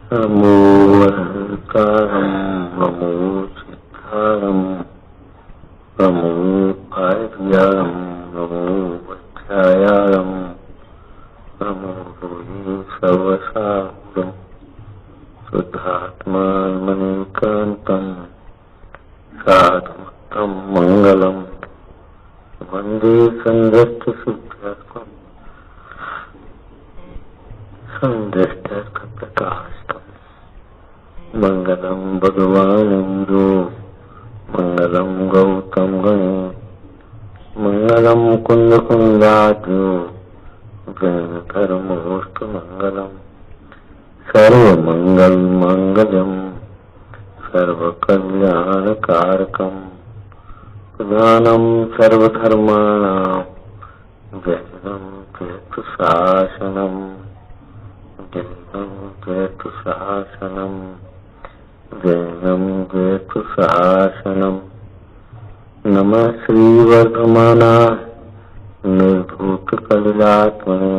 नमो अहंकारं नमो सिद्धारं नमो आर्यां नमो वज्रायां नमो भूये सर्वसाहुरं शुद्धात्मानमनेकान्तं साधुमत्तं मङ्गलं वन्दे सन्दष्टसिद्ध्यर्थं सन्दष्टप्रकाशम् मंगलम भगवान इंद्रो मंगलम गौतम गणे मंगलम कुंद कुंदाद्यो जैन धर्मोष्ट मंगलम सर्व मंगल मंगलम सर्व कल्याण कारकम ज्ञानम सर्वधर्माणां जैनम जयतु शासनम जैनम जयतु शासनम जैनम जयतु शासनम। नमः श्रीवर्धमानाय निर्धूतकलिलात्मने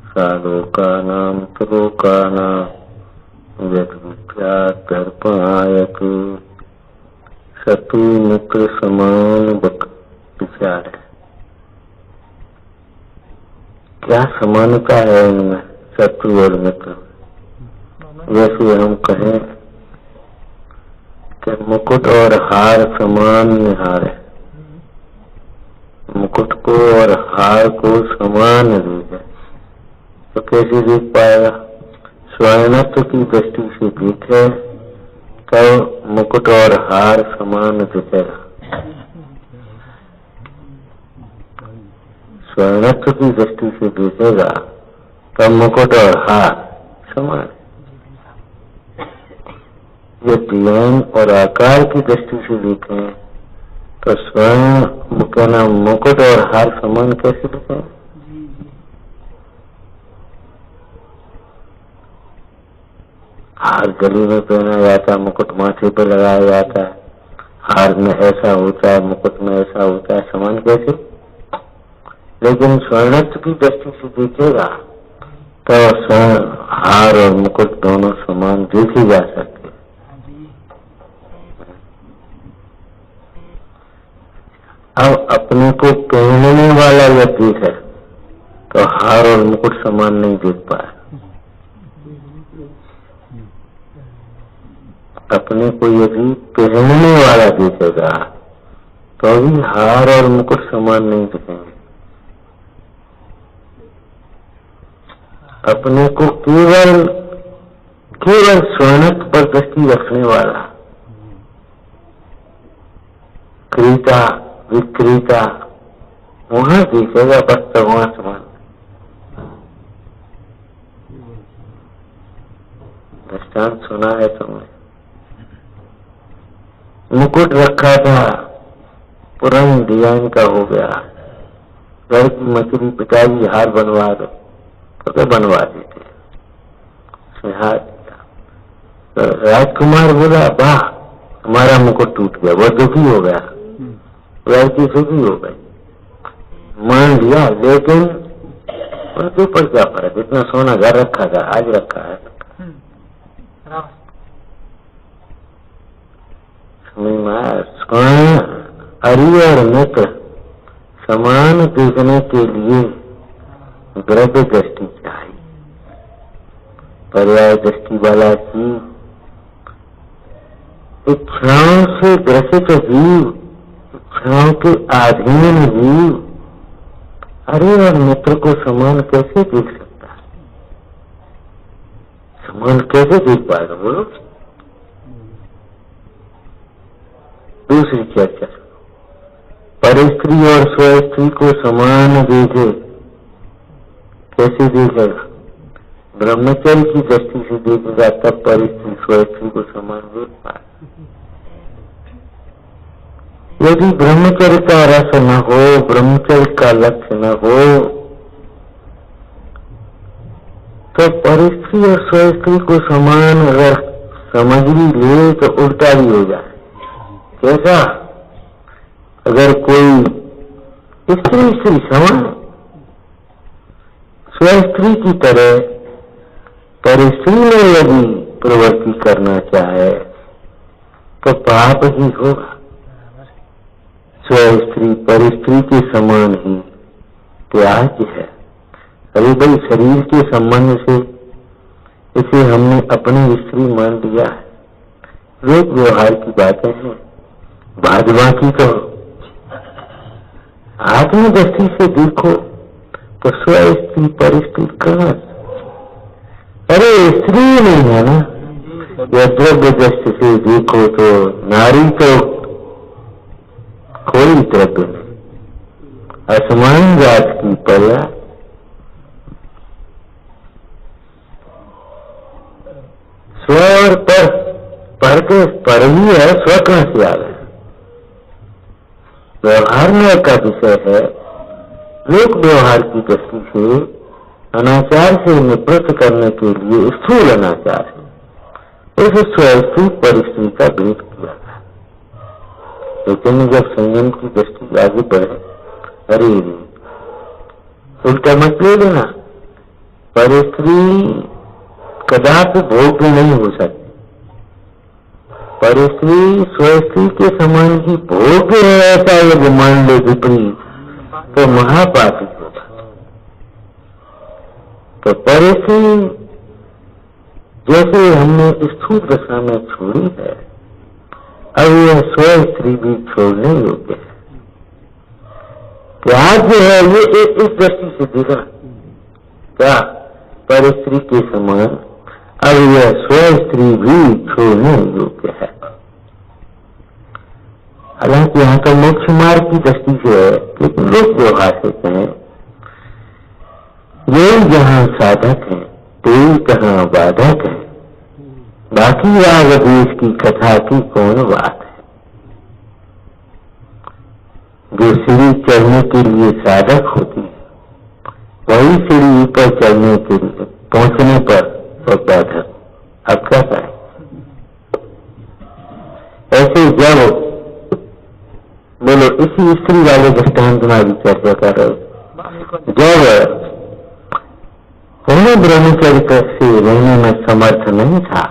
सालोकानां त्रिलोकानां यद्विद्यादर्पणायते शत्रु मित्र समान विचार है। क्या समानता है इनमें, शत्रु और मित्र? जैसे हम कहें कि मुकुट और हार समान निहार है, मुकुट को और हार को समान देखे तो कैसे देख पाएगा? स्वर्णत्व की दृष्टि से देखे तो मुकुट और हार समान दिखेगा। स्वर्णत्व की दृष्टि से देखेगा तो मुकुट और हार समान। ये डिजाइन और आकार की दृष्टि से देखें तो स्वर्ण कहना मुकुट और हार समान कैसे दिखें? हार गले में पहना जाता है, मुकुट माथे पर लगाया जाता है, हार में ऐसा होता है, मुकुट में ऐसा होता है, समान कैसे? लेकिन स्वर्णत्व की दृष्टि से देखेगा तो स्वर्ण हार और मुकुट दोनों समान देखे जा सकते। अब अपने को पहनने वाला व्यक्ति है तो हार और मुकुट समान नहीं देख पाए। अपने को यदि पहनने वाला देखेगा तो भी हार और मुकुट समान नहीं दिखेंगे। अपने को केवल स्वर्णत्व पर दृष्टि रखने वाला क्रेता विक्रेता वहां देखेगा बस भगवान समान। दृष्टांत सुना है तुमने? मुकुट रखा था, पुरानी डिजाइन का हो गया, घर की मछली पिताजी हार बनवा दो तो बनवा देते। हार तो राजकुमार बोला वाह हमारा मुकुट टूट गया, वो दुखी हो गया, लड़की सुखी हो गई, मान लिया। लेकिन उनके ऊपर क्या फर्क, इतना सोना घर रखा था आज रखा है। अरि और मित्र समान देखने के लिए द्रव्य दृष्टि चाहिए, पर्याय दृष्टि वाला जीव, इच्छाओं से ग्रसित जीव, इच्छाओं के अधीन जीव अरे और मित्र को समान कैसे देख सकता है? समान कैसे देख पाएगा बोलो? दूसरी चर्चा, परिस्त्री और स्वस्त्री को समान देखे, कैसे देखेगा? ब्रह्मचर्य की दृष्टि से देखेगा तब परिस्त्री स्वस्त्री को समान देख पाए। यदि ब्रह्मचर्य का रस न हो, ब्रह्मचर्य का लक्ष्य न हो तो परिस्त्री और स्वस्त्री को समान अगर समझ भी ले तो उल्टा भी हो जाए। कैसा? अगर कोई स्त्री समान स्त्री की तरह पर स्त्री में यदि प्रवृत्ति करना चाहे तो पाप ही होगा। स्व स्त्री पर स्त्री के समान ही त्याज्य है। अरे भाई, शरीर के संबंध से इसे हमने अपनी स्त्री मान लिया है, लोक व्यवहार की बातें हैं। भाजपा की तो आत्मदृष्टि से देखो तो स्व स्त्री पर स्त्री कहाँ? अरे स्त्री नहीं है ना। या द्रव्य दृष्टि से देखो तो नारी तो कोई द्रव्य नहीं, असमान जात की पर्या। स्व और पर के पर ही है, स्व कहां से आ गया? व्यवहार में का विषय है। लोक व्यवहार की दृष्टि से अनाचार से निवृत्त करने के लिए स्थूल अनाचार है, उस स्व पर स्त्री का भेद किया था। लेकिन जब संयम की दृष्टि आगे बढ़े, अरे उल्टा मत ले लेना, पर स्त्री कदापि भोग्य नहीं हो सकती। पर स्त्री स्व-स्त्री के समान ही भोग्य है, ऐसा यदि मान ले विपरीत तो महापापी होगा। तो पर स्त्री जैसे हमने स्थूल दशा में छोड़ी है, अब यह स्व-स्त्री भी छोड़ने योग्य है। त्याग है ये इस दृष्टि से देखना, क्या पर स्त्री के समान अब यह स्व-स्त्री भी छोड़ने योग्य है। हालांकि यहाँ तो मोक्ष मार्ग की दृष्टि से है, लेकिन लोक व्यवहार से कहें, यही जहाँ साधक है तेरी कहाँ बाधक है। बाकी राग देश की कथा की कौन बात है? जो सीढ़ी चढ़ने के लिए साधक होती है, वही सीढ़ी ऊपर चढ़ने के लिए पहुंचने पर बाधक। अब क्या करें? ऐसे जब बोलो इसी स्त्री वाले दृष्टांत तुम्हारी चर्चा कर रहे, जब उन्हें ब्रह्मचर्य से रहने में समर्थ नहीं था,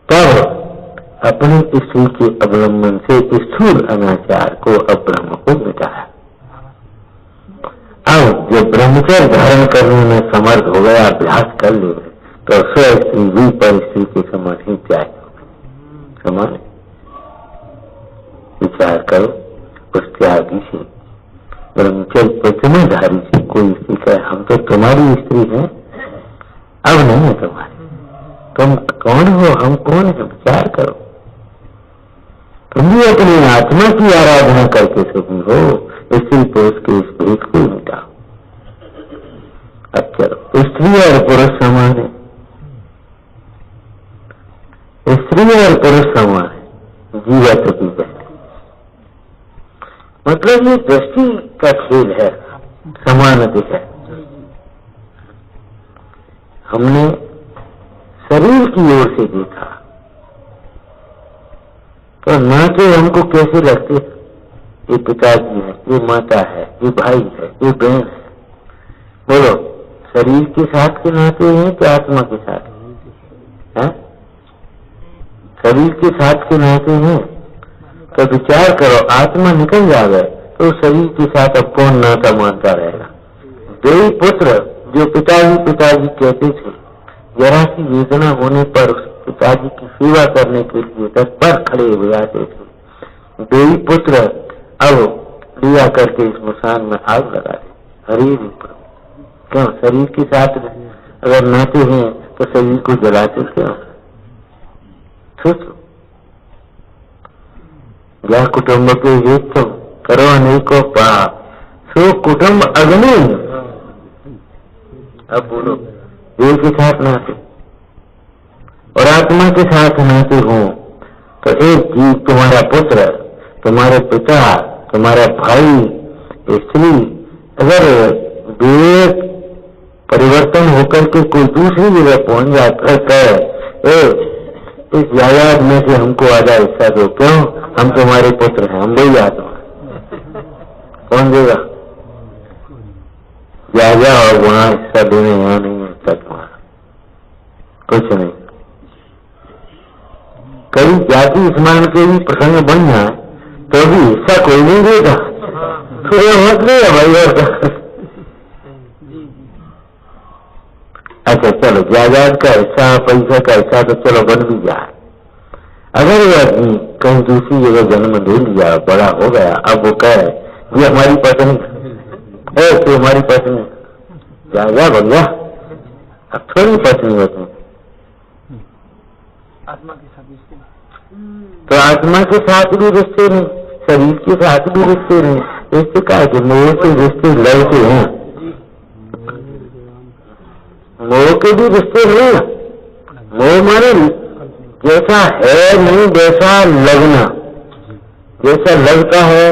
तब अपनी स्त्री के अवलंबन से स्थूल अनाचार को अब्रह्म को मिटाया। अब जब ब्रह्मचर्य धारण करने में समर्थ हो गया, अभ्यास कर ले, तो स्व स्त्री भी पर स्त्री के समान ही त्याग समान। विचार करो, उस त्यागी से ब्रह्मचर्य प्रतिमाधारी से कोई स्त्री कहे हम तो तुम्हारी स्त्री है, अब नहीं है तुम्हारी, तुम कौन हो, हम कौन है? विचार करो। तुम भी अपनी आत्मा की आराधना करके सुखी हो, स्त्री पुरुष के इस भेद को मिटाओ। अब चलो, स्त्री और पुरुष समान है, स्त्री और पुरुष समान है, जीवत्व की दृष्टि। मतलब ये दृष्टि का खेल है, समानता है। हमने शरीर की ओर से देखा तो नाते हमको कैसे लगते, ये पिताजी है, ये माता है, ये भाई है, ये बहन है। बोलो, शरीर के साथ के नाते हैं कि आत्मा के साथ है? शरीर के साथ के नाते हैं तो विचार करो, आत्मा निकल जाए तो शरीर के साथ अब कौन नाता मानता रहेगा? दो पुत्र जो पिताजी पिताजी कहते थे, जरा सी वेदना होने पर उस पिताजी की सेवा करने के लिए तत्पर खड़े हो जाते थे। दो ही पुत्र अब लिया करके इस मसान में आग लगा दे। हरे क्यों? शरीर के साथ अगर नाते हैं तो शरीर को जलाते क्यों? सोचो, या कुटुंब के हित तो करो अनेकों पाप, सो कुटुंब अग्नि। अब बोलो, देह के साथ नाते और आत्मा के साथ नाते हो तो एक जीव, तुम्हारा पुत्र, तुम्हारे पिता, तुम्हारा भाई, स्त्री, अगर विवेक परिवर्तन होकर के कोई दूसरी जगह पहुंच जाता है, इस जायदाद में से हमको आधा हिस्सा दो, क्यों? हम तुम्हारे पुत्र हैं, हम वही आत्मा। कौन देगा? जा और वहां हिस्सा देने यहाँ नहीं है तुम्हारा। कुछ नहीं। कई जाति स्मरण के भी प्रसंग बन जाए तो भी हिस्सा कोई नहीं देगा, तो ये मत नहीं है भाई। और अच्छा चलो, जायदाद का हिस्सा, पैसा का हिस्सा तो चलो बन भी जाए। अगर ये आदमी कहीं दूसरी जगह जन्म ले लिया, बड़ा हो गया, अब वो कहे ये हमारी पत्नी है, तो हमारी पत्नी जा भैया, अब थोड़ी पत्नी होती, आत्मा के साथ रिश्ते, तो आत्मा के साथ भी रिश्ते नहीं, शरीर के साथ भी रिश्ते नहीं। रिश्ते का है कि मोह के रिश्ते लड़ते हैं, मोह के भी रिश्ते नहीं है। मोह माने जैसा है नहीं वैसा लगना, जैसा लगता है,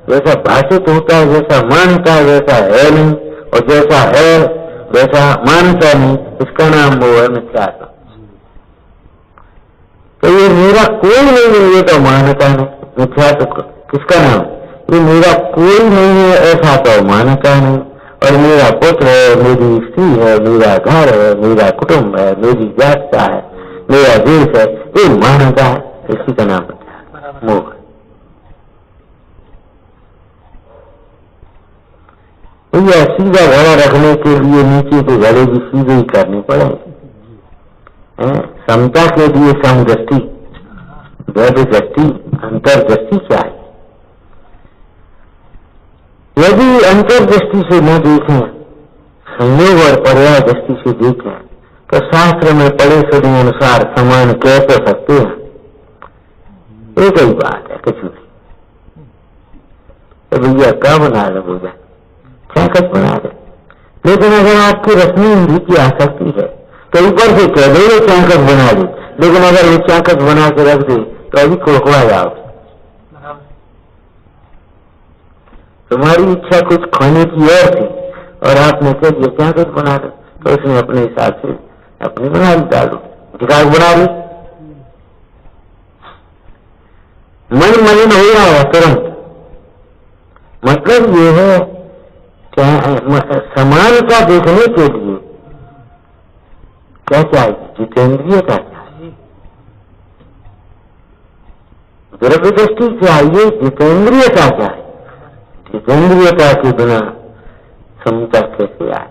जैसा भाषित होता है, जैसा मानता है वैसा है नहीं, और जैसा है वैसा मानता नहीं, इसका नाम मोह है, मिथ्यात्व। तो ये मेरा कोई नहीं है, ये तो मानता नहीं, मिथ्यात्व किसका नाम? ये मेरा कोई नहीं है ऐसा तो मानता नहीं, और मेरा पुत्र है, मेरी स्त्री है, मेरा घर है, मेरा कुटुंब है, मेरी जात का है, मेरा देश है, ये मानता है, इसी का नाम मोह। तो यह सीधा घड़ा रखने के लिए नीचे के घड़े भी सीधे ही करनी पड़ेगी। समता के लिए समदृष्टि, वैध दृष्टि, अंतर्दृष्टि चाहिए। यदि अंतर्दृष्टि से न देखें, संयोग और पर्याय दृष्टि से देखें, तो शास्त्र में पढ़े सुने अनुसार समान कह तो सकते हैं, एक ही बात है, कुछ नहीं। तो भैया क्या बना लो भैया, चाकच बना दे। लेकिन अगर आपकी रश्मि इंद्री की आसक्ति है तो ऊपर से कह दो ये चाकच बना दे, लेकिन अगर वो चाकच बना के रख दे तो अभी कुड़कुड़ा जाओ। तुम्हारी इच्छा कुछ खाने की और थी और आपने कह दिया चाकच बना दो, तो उसने अपने हिसाब से अपनी बना ली, डालो टिकाक बना ली। मन मलिन हो रहा है तुरंत। मतलब ये है समानता देखने के लिए क्या चाहिए? जितेंद्रियता चाहिए, द्रव्य दृष्टि चाहिए, जितेंद्रियता चाहिए। जितेंद्रियता के बिना समता कैसे आए?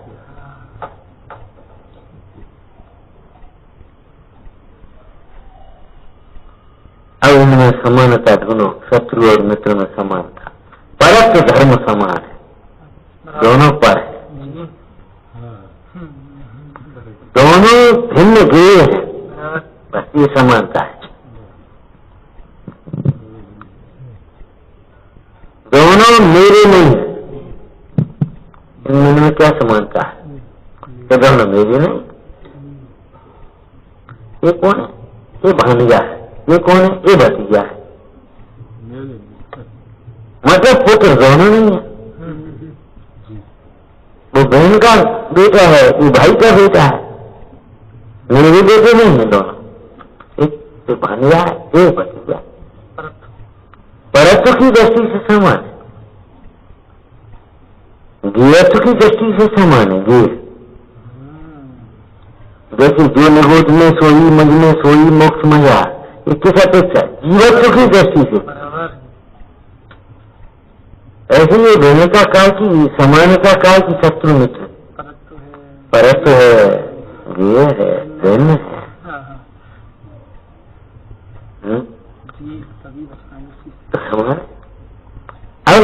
अब इनमें समानता ढूंढो, शत्रु और मित्र में समानता, परस्पर धर्म समान है, दोनों पर है, दोनों भिन्न गेय है, बस ये समानता है। दोनों मेरे नहीं है, इनमें क्या समानता है? ये दोनों मेरे नहीं। ये कौन है? ये भांजा है। ये कौन है? ये भतीजा है। मतलब पुत्र दोनों नहीं है। वो बहन का बेटा है, वो भाई का बेटा है, मेरे बेटे नहीं है दोनों। एक भांजा है, एक भतीजा। परत्व की दृष्टि से समान है, गिरत्व की दृष्टि से समान है। गिर जैसे जो निगोद में सोई मज में सोई मोक्ष मजा, किस अपेक्षा? जीवत्व की दृष्टि से। ऐसे ही भिन्नता काल की, समानता काल की शत्रु मित्र, परत्व है, गे है, भिन्न है। अब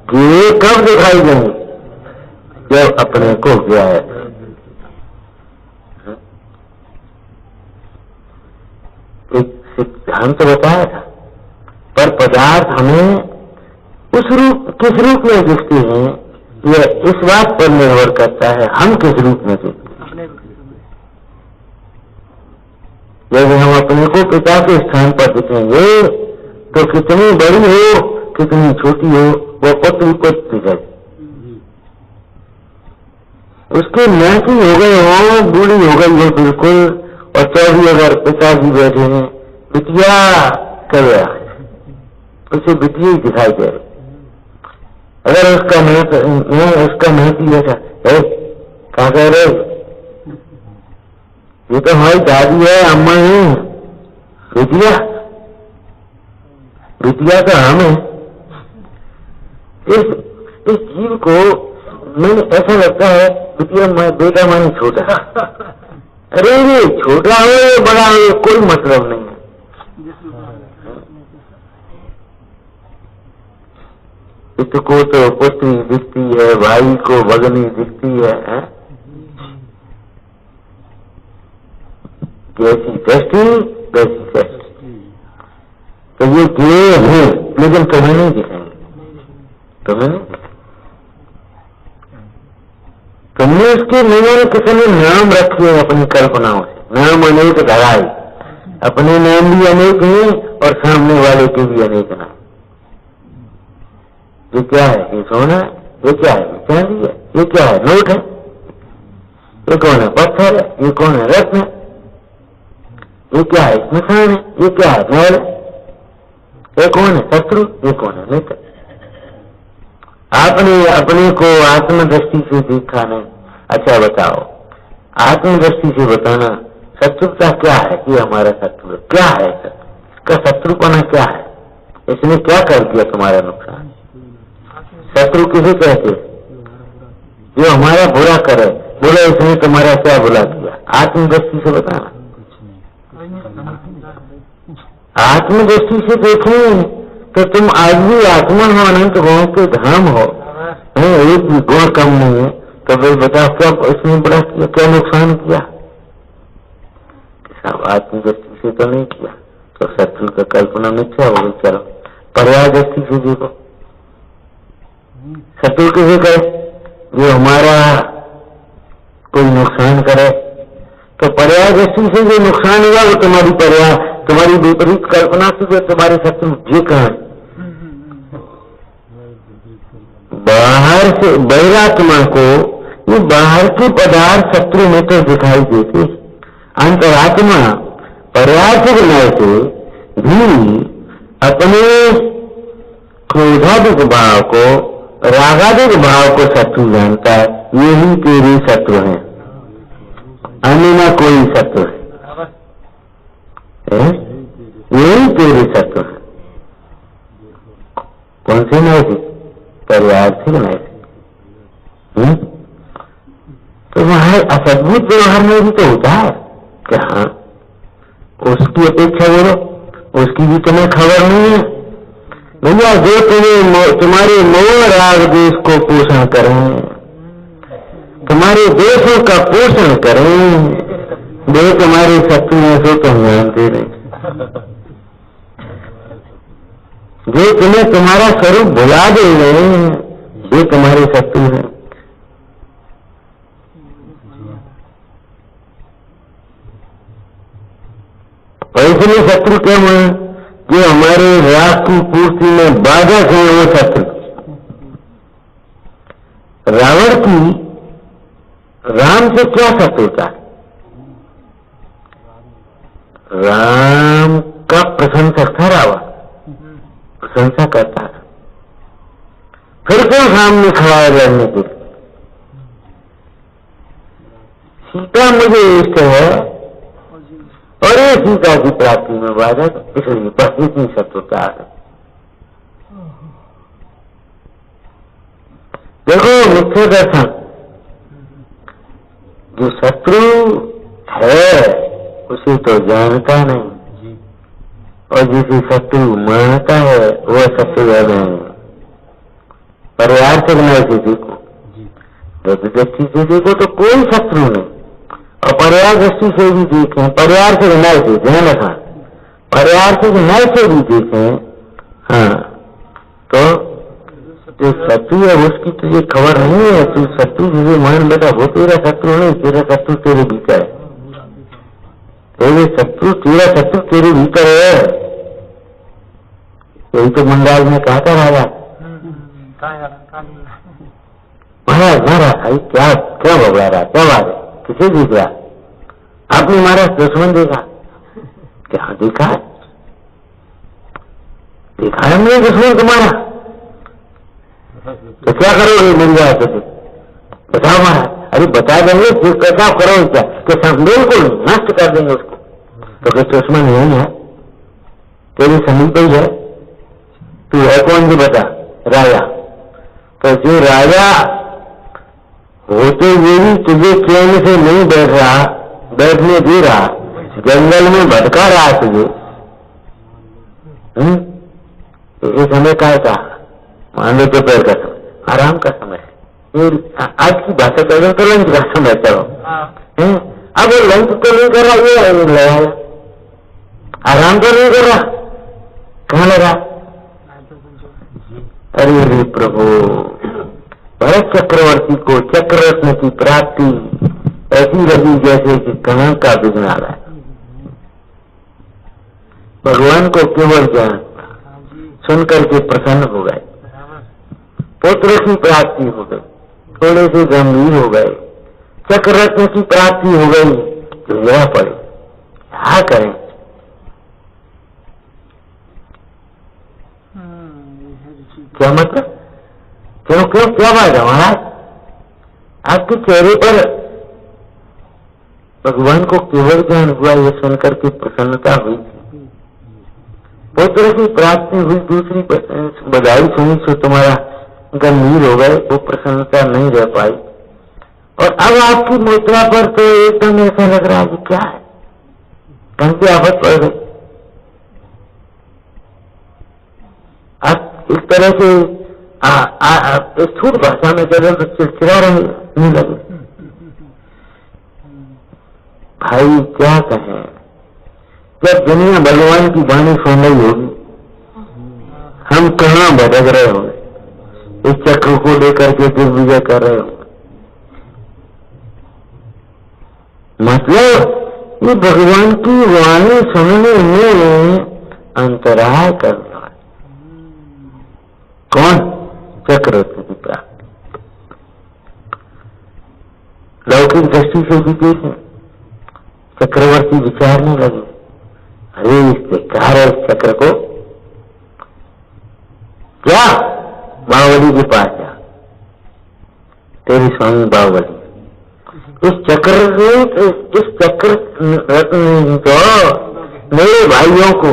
गे कब दिखाई देंगे? जब अपने को गया है। एक सिद्धांत बताया था, पर पदार्थ हमें उस रूप, किस रूप में दिखते हैं, यह इस बात पर निर्भर करता है हम किस रूप में दिखते हैं। यदि हम अपने को पिता के स्थान पर दिखेंगे तो कितनी बड़ी हो कितनी छोटी हो वो पुत्र को दिखाई, उसके नाती हो गए हो, बूढ़ी हो गई हो बिल्कुल, और चौबी अगर पिताजी बैठे हैं, बिटिया कर रहा है, उसे बिटिया ही दिखाई दे रही। अगर उसका नाती ऐसा है, कहा कह रहे ये तो हमारी दादी है, अम्मा है, बिटिया बिटिया तो हम है। इस जीव को मैंने ऐसा लगता है बिटिया बेटा माने छोटा। अरे ये छोटा हो या बड़ा हो कोई मतलब नहीं है। इसको तो पुत्री दिखती है, भाई को भगनी दिखती है? जैसी दृष्टि वैसी दृष्टि। तो ये गिरे हैं लेकिन तुम्हें नहीं दिखेंगे, तुम्हें नहीं दिखेंगे। तुमने उसके नियम किसी ने नाम रखे हैं अपनी कल्पनाओं से। नाम अनेक धराई, अपने नाम भी अनेक हैं और सामने वाले के भी अनेक नाम। ये क्या है? ये सोना है, ये क्या है? ये चांदी है, ये क्या है? नोट है, ये कौन है? पत्थर है, ये कौन है? रत्न है, ये क्या है? स्मशान है, ये क्या है? महल है, ये कौन है? शत्रु, ये कौन है? मित्र। आपने अपने को आत्मदृष्टि से देखा नहीं। अच्छा बताओ, आत्मदृष्टि से बताना शत्रुता क्या है कि हमारा शत्रु है? क्या है इसका शत्रुपना? क्या है? इसने क्या कर दिया तुम्हारा नुकसान? शत्रु किसे कहते? जो हमारा बुरा करे। बोले इसने तुम्हारा क्या बुरा किया? आत्मदृष्टि से बताना। आत्मदृष्टि से देखें तो तुम आज भी आत्मा हो, अनंत गुणों के धाम हो, एक भी गुण कम नहीं है। तो भाई बताओ क्या इसने बड़ा किया, क्या नुकसान किया? सब आत्मदृष्टि से तो नहीं किया, तो शत्रु का कल्पना मिथ्या हो गई। चलो पर्याय दृष्टि से देखो, शत्रु किसे करे? जो हमारा कोई नुकसान करे। तो पर्याय दृष्टि से जो नुकसान हुआ वो तुम्हारी पर्याय, तुम्हारी विपरीत कल्पना से जो तुम्हारे शत्रु जी कहाँ है? बाहर से बहिरात्मा को ये बाहर के पदार्थ शत्रु में तो दिखाई देते, अंतरात्मा पर्याप्त न्याय से भी अपने क्रोधादिक भाव को, रागादिक भाव को शत्रु जानता है। यही तेरे शत्रु है, अन्य ना कोई शत्रु है, यही तेरे शत्रु है। कौन से न्याय से? पर्यार्थिक न्याय से। तो वहां असद्भुत व्यवहार में भी तो होता है कि हाँ उसकी अपेक्षा बोलो, उसकी भी तुम्हें खबर नहीं है। भैया जो तुम्हारे मोह राग देश को पोषण करें, तुम्हारे देशों का पोषण करें, वे तुम्हारे शत्रु हैं, सो तुम जानते नहीं। जो तुम्हें तुम्हारा स्वरूप भुला दे वे तुम्हारे शत्रु हैं। इसलिए शत्रु क्यों है? जो हमारे राग की पूर्ति में बाधक है वो शत्रु। रावण की राम से क्या शत्रुता? राम का प्रशंसक था रावण, प्रशंसा करता था, फिर क्यों सामने खड़ा है लड़ने के लिए? सीता मुझे इष्ट है और ये सीता की प्राप्ति में बाधक, इसलिए बस इतनी शत्रुता है। देखो मुख्य दर्शन, जो शत्रु है उसे तो जानता नहीं, और जिसे शत्रु मानता है वो शत्रु नहीं। पर्यार्थिक न्याय से देखो, दृष्टि से देखो तो कोई शत्रु नहीं, और पर्याय दृष्टि से भी देखें, पर्यार्थिक न्याय से ध्यान रखा, पर्यार्थिक न्याय से भी देखें, हाँ तो जो शत्रु है उसकी तुझे खबर नहीं है। तू शत्रु जिसे मान बेटा वो तेरा शत्रु नहीं, तेरा शत्रु तेरे भीतर है। तेरे शत्रु, तेरा शत्रु तेरे भीतर है। यही तो मंडाल में कहा था राजा, महाराज महाराज क्या क्या बबला रहा, क्या बात है, किसे देख रहा? आपने महाराज दुश्मन देखा? क्या देखा है? देखा है मेरे दुश्मन तुम्हारा? तो क्या करोगे मिल जाए तो? बताओ महाराज। अरे बता देंगे फिर कैसा करो क्या कि बिल्कुल नष्ट कर देंगे उसको। तो कि चश्मा नहीं है, तेरे समीप ही है, तू है कौन जी बता? राजा। तो जो राजा होते हुए भी तुझे चैन से नहीं बैठने दे रहा, जंगल में भटका रहा तुझे, तो ये समय का था, मान लो दोपहर का समय, आराम का समय है। ये आज की भाषा कर रहे तो लंच का समय चलो, अब वो लंच तो नहीं कर रहा, ये लगाया आराम तो नहीं कर रहा, कहाँ लगा? अरे प्रभु, भरत चक्रवर्ती को चक्ररत्न की प्राप्ति ऐसी लगी जैसे कि कहाँ का विघ्न आ रहा है। भगवान को केवल ज्ञान सुनकर के प्रसन्न हो गए, पुत्र की प्राप्ति हो गई, थोड़े से गंभीर हो गए, चक्ररत्न की प्राप्ति हो गई, तो यह पड़े क्या करें? क्या मतलब? क्यों क्यों क्या बात है महाराज? आपके चेहरे पर भगवान को केवल ज्ञान हुआ, ये सुनकर के प्रसन्नता हुई, पुत्र की प्राप्ति हुई, दूसरी बधाई सुनी तो तुम्हारा गंभीर हो गए, वो प्रसन्नता नहीं रह पाई। और अब आपकी मुद्रा पर तो एकदम ऐसा लग रहा है कि क्या है, कहीं की आफत पड़ गई। आप इस तरह से स्थूल भाषा में जब तो चिड़चिड़ा रहे नहीं लगे। भाई क्या कहें, जब दुनिया भगवान की वाणी सुन रही होगी, हम कहाँ भटक रहे होंगे, इस चक्र को लेकर के दिग्विजय कर रहे होंगे। मतलब ये भगवान की वाणी सुनने में अंतराय करने वाले कौन? चक्रवर्ती की प्राप्ति। लौकिक दृष्टि से भी देखें, चक्रवर्ती विचारने लगे, अरे इससे कहा रहे इस चक्र को, क्या बाहुबली के पास जा, तेरी स्वामी बाहुबली इस चक्र रत्न तो मेरे भाइयों को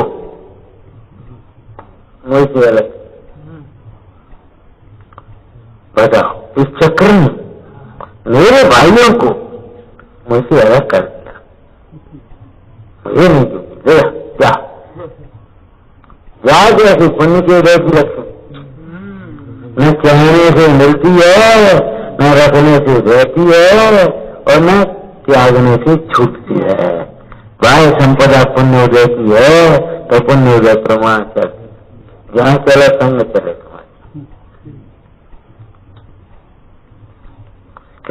मुझसे अलग बताओ, इस चक्र ने मेरे भाइयों को मुझसे अलग कर दिया, मुझे नहीं दूंगी, क्या याद ऐसी पुण्य के उदय की रखे, न चाहने से मिलती है, न रखने से रहती है, और न त्यागने से छूटती है। बाह्य संपदा पुण्य उदय की है तो पुण्य उदय प्रमाण चलती, जहां चले संग चले तुम्हारे।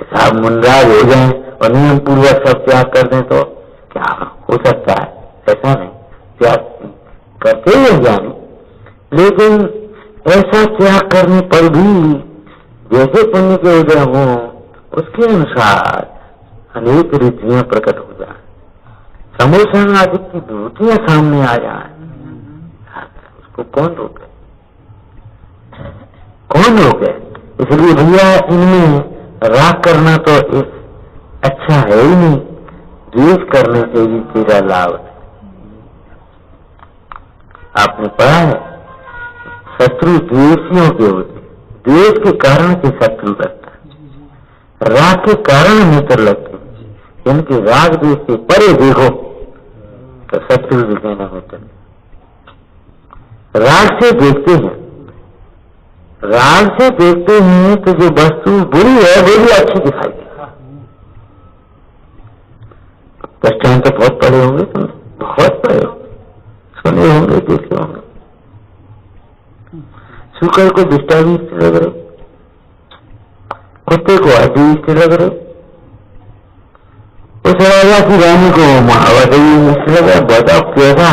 साहब मुनराज हो जाए और नियम पूर्वक सब त्याग कर दें तो क्या हो सकता है? ऐसा नहीं, त्याग करते ही जाने, लेकिन ऐसा त्याग करने पर भी जैसे पुण्य के उदय हो उसके अनुसार अनेक रीतियां प्रकट हो जाए, समोसन आदि की विभूतियां सामने आ जाए, उसको कौन रोके? कौन रोके? इसलिए भैया इनमें राग करना तो एक अच्छा है ही नहीं, द्वेष करने से भी तेरा लाभ है। आपने पढ़ा है, शत्रु द्वेषियों के होते, द्वेष के कारण से शत्रु लगता है, राग के कारण मित्र लगते, इनके राग द्वेष से परे देखो तो शत्रु भी कहना मित्र। राग से देखते हैं, राग से देखते हैं तो जो वस्तु बुरी है वो भी अच्छी दिखाई देगी। दृष्टांत तो बहुत पढ़े होंगे, तुम बहुत पढ़े होंगे, सुने होंगे, देखे होंगे। शुक्र को दिष्टा भी स्थिर लग रही, कुत्ते को हड्डी स्थिर लग रही, उस राजा की रानी को महावती स्थिर लग रहा। बताओ कैसा?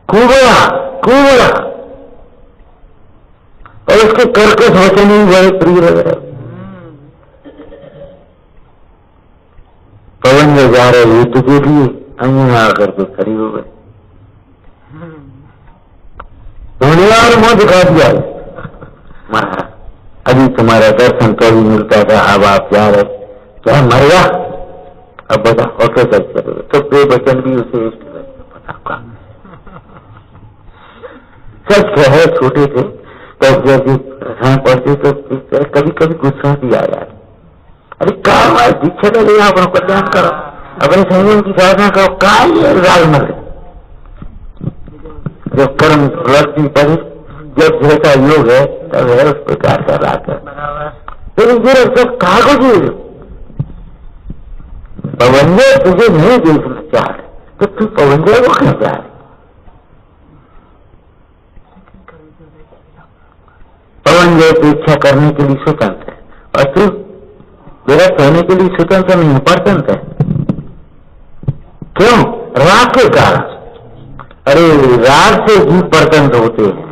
कुबड़ा कुबड़ा, और उसके कर्कश वचन ही बड़े प्रिय लग रहे। पवन में जा रहे युद्ध के लिए अन्य आकर के खड़ी हो गए, उन्हें और मुंह दिखा दिया, महाराज अभी तुम्हारा दर्शन कभी मिलता था, अब आप जा रहे, क्या मर गया, अब बता और कैसे चलोगे? तो प्रे वचन भी उसे इष्ट पता का सच कहे। छोटे थे तो जब रसायन पढ़ते तो कभी कभी गुस्सा भी आ जाता, अरे काम दीक्षा का ले अपना कल्याण करो, अपने संयम की साधना करो, का ये राग मर जब कर्म प्रवृत्ति पर जब जैसा योग है तब है उस प्रकार का राग है। लेकिन सब कागज पवंजय तुझे नहीं देखना चाह रहे तो तू पवंजय को क्यों चाह रहे? पवंजय की इच्छा करने के लिए स्वतंत्र है और तू विरक्त होने के लिए स्वतंत्र नहीं, परतंत्र है। क्यों? राग के कारण। अरे राग से जीव परतंत्र होते हैं,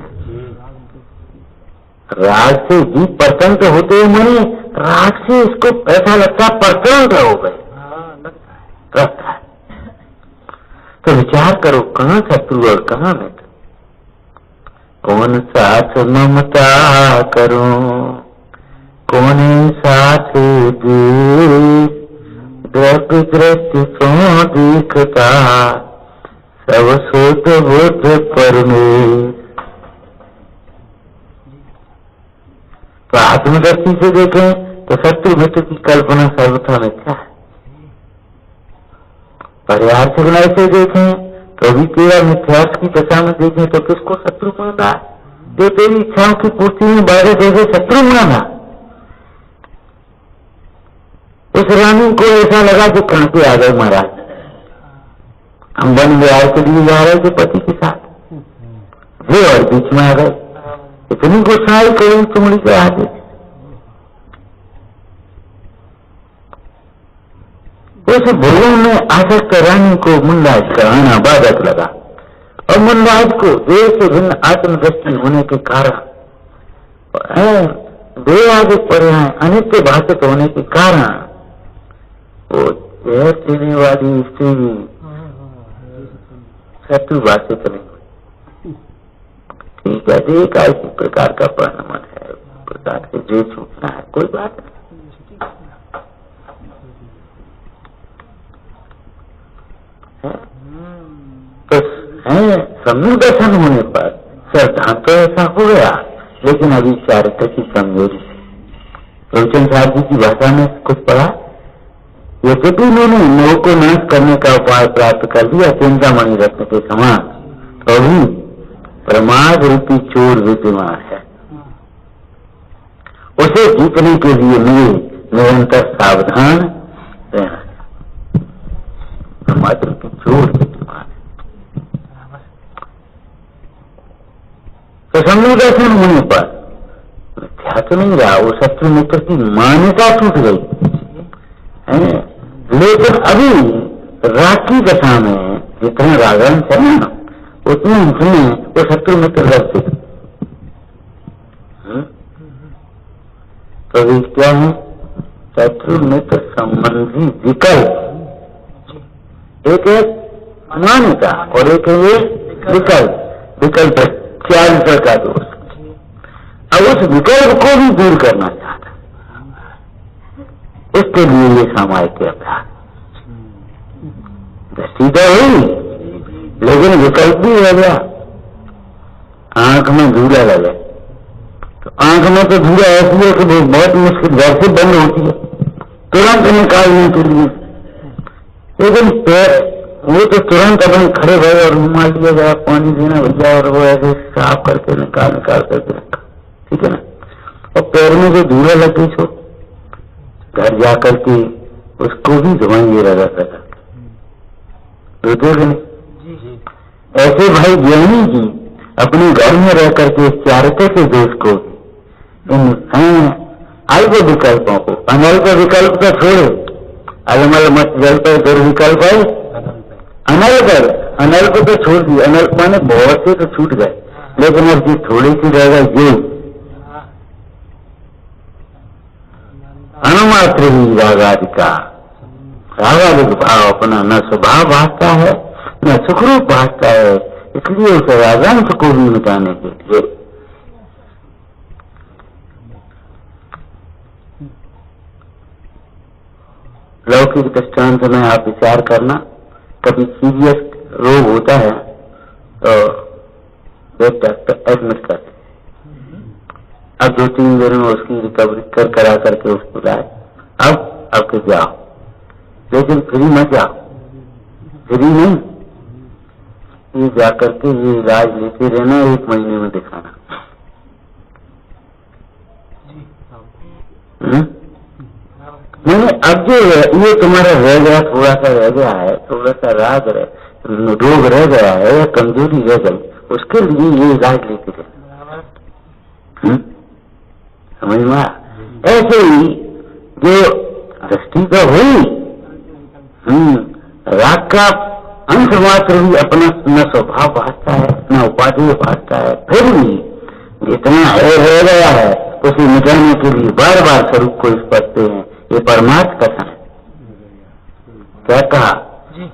राग से जीव परतंत्र होते हैं, माने राग से इसको ऐसा लगता है परतंत्र हो गए, लगता है। तो विचार करो कहां शत्रु और कहां मित्र, कौन साथ ममता करूं, कौन साथ द्रव्य दृष्टि सो दिखता, सब सोच बुद्ध परमेश। तो आत्मदृष्टि से देखें तो शत्रु मित्र की कल्पना सर्वथा मिथ्या है। परिवार से गुनाह से देखें तो भी तेरा मिथ्यार्थ की दशा में देखें तो किसको शत्रु माना? जो तेरी इच्छाओं की पूर्ति में बाधे देखे शत्रु माना। उस रानी को ऐसा लगा कि कहां पे आ गए महाराज, हम वन विहार के लिए जा रहे थे पति के साथ, वे और बीच में आ गए, इतनी गुस्साई करी चुमड़ी के आगे। उस भोजन में आसक्त रानी को मुनराज का आना बाधक लगा और मुनराज को देह से भिन्न आत्मदृष्टि होने के कारण, देह आदि पर्याय अनित्य भाषित होने के कारण वो जहर पीने वाली स्त्री शत्रु भाषित नहीं हुई। ठीक है, देह का इसी प्रकार का परिणाम है, प्रकार से जो छूटना है कोई बात नहीं। तो सम्यक दर्शन होने पर सिद्धांत तो ऐसा हो गया, लेकिन अभी चारित्र की कमजोरी से रोचन साहब जी की भाषा में कुछ पढ़ा, यद्यपि मैंने मोह को नाश करने का उपाय प्राप्त कर दिया चिंतामणि रत्न के समान, तो भी प्रमाद रूपी चोर विद्यमान है। उसे जीतने के लिए मुझे निरंतर सावधान रहना। प्रमाद रूपी चोर विद्यमान है। तो सम्यक दर्शन होने पर मिथ्या तो नहीं रहा, वो शत्रु मित्र की मान्यता टूट गई है। लेकिन अभी राग की दशा में जितना रागंश है ना, उतने उसमें वो शत्रु मित्र लगते। तो ये क्या है? शत्रु मित्र संबंधी विकल्प, एक है मान्यता और एक है ये विकल्प। विकल्प चारित्र का दोष। अब उस विकल्प को भी दूर करना चाहता, उसके लिए ये सामायिक अभ्यास। दृष्टि तो हुई लेकिन विकल्प भी हो गया। आंख में धूला लगे तो आंख में तो धूला ऐसी है कि वो बहुत मुश्किल घर से बंद होती है तुरंत निकालने के लिए, लेकिन वो तो तुरंत अपने खड़े भरे और रुमाल लिया गया, पानी देना भैया, और वो ऐसे साफ करके निकाल करके रखा, ठीक है ना। और पैर में जो धूला लग गई छो, घर जाकर के उसको भी धुआंगे रगा ऐसे भाई ज्ञानी जी अपने घर में रह करके चारित्र के दोष को, इन अल्प विकल्पों को, अनल्प विकल्प तो छोड़े, अलमल मत जल पर दुर्विकल्प है, अनल्प तो छोड़ दिए। अनल्प माने बहुत से तो छूट गए, लेकिन अब जो थोड़ी सी रह गई ये अणुमात्र ही रागादिका, रागादिक भाव अपना न स्वभाव भागता है न सुखरूप भागता है, इसलिए उस रागांश को भी मिटाने के लिए लौकिक दृष्टांत में आप विचार करना, कभी सीरियस रोग होता है तो एक डॉक्टर एडमिट कर दे, अब 2-3 दिन में उसकी रिकवरी करा करके उसको लाए, अब के जाओ, लेकिन फ्री मत जाओ, फ्री नहीं, ये जाकर के ये इलाज लेते रहना, 1 महीने में दिखाना। नहीं, अब जो ये तुम्हारा रह गया, थोड़ा सा रह गया है, थोड़ा सा रोग रह गया है या कमजोरी रह गई, उसके लिए ये इलाज लेते रहना। समझ में? ऐसे ही जो दृष्टि का हुई, राग का अंश मात्र भी अपना न स्वभाव भाजता है न उपाधि भाजता है, फिर भी जितना रह गया है उसे मिटाने के लिए बार बार स्वरूप को स्पर्शते हैं। ये परमार्थ कथन है। क्या कहा?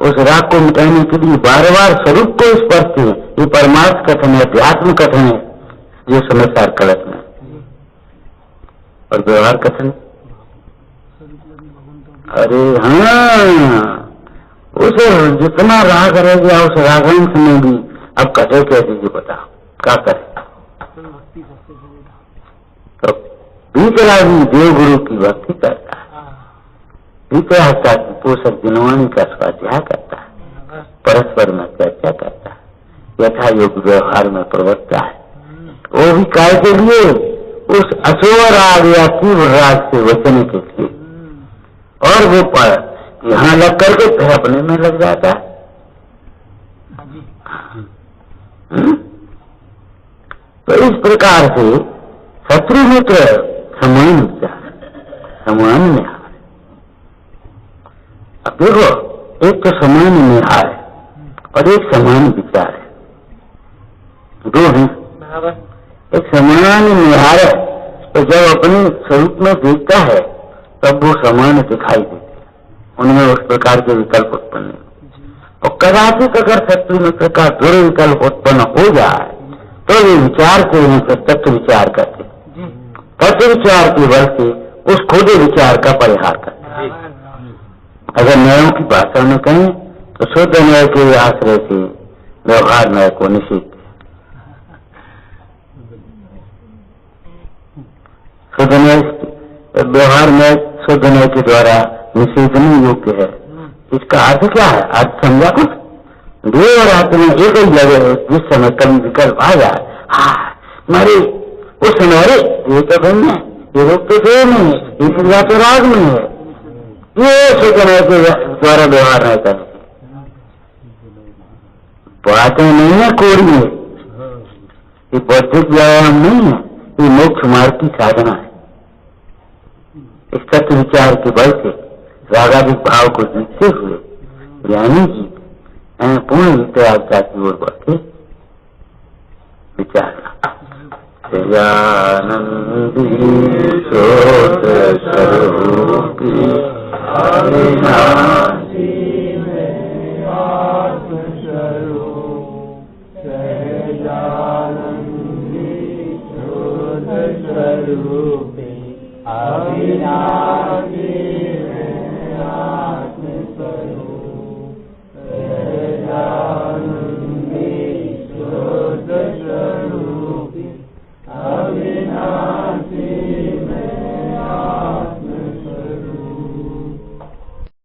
उस राग को मिटाने के लिए बार बार स्वरूप को स्पर्शते हैं, ये परमार्थ कथन है, अध्यात्म कथन है जो समाचार कड़क में। और व्यवहार कथन, अरे हाँ, उस जितना राग रह गया उस रागांश में भी अब कटे कैसे जी बताओ, क्या करे? तो बीतरागी देवगुरु की भक्ति करता है, बीतरागता की पोषक दिनवाणी का स्वाध्याय करता है, परस्पर में चर्चा करता है, यथा योग व्यवहार में प्रवक्ता है। वो भी काय के लिए? उस अशोभ राग या तीव्र राग से बचने के लिए। और वो पर यहाँ लग करके फिर अपने में लग जाता है। तो इस प्रकार से शत्रु मित्र समान विचार, समान न्याय। अब देखो, एक तो समान न्याय और एक समान विचार है, दो हैं। एक समान न्याय तो जब अपने स्वरूप में देखता है तब वो समान दिखाई देते, उनमें उस प्रकार के विकल्प उत्पन्न नहीं। और कदाचित अगर शत्रु मित्र का दुर्विकल्प उत्पन्न हो जाए तो वे विचार से यहाँ से तत्व विचार करते, तत्व विचार के बल से उस खुद विचार का परिहार करते। अगर न्यायों की भाषा में कहें तो शुद्ध न्याय के आश्रय से व्यवहार न्याय को निषेध, शुद्ध न्याय व्यवहार न्याय शुद्ध न्याय के द्वारा निषेधनीय योग्य है। इसका अर्थ क्या है? अर्थ समझा कुछ? देव और आत्मा एक ही जगह है, जिस समय कभी विकल्प आ जाए, हमारे उस समय अरे ये तो भिन्न है, ये रोग तो देव नहीं है, ये क्रिया तो राग में है, ये शुद्ध न्याय के द्वारा व्यवहार नहीं करने बातें नहीं है, कोरी है, ये बौद्धिक व्यायाम नहीं है, ये मोक्ष मार्ग की साधना है। इस तत्व विचार के बल से रागाधिक भाव को जीतते हुए ज्ञानी जी पूर्ण वितरागता की ओर बढ़ते विचारना।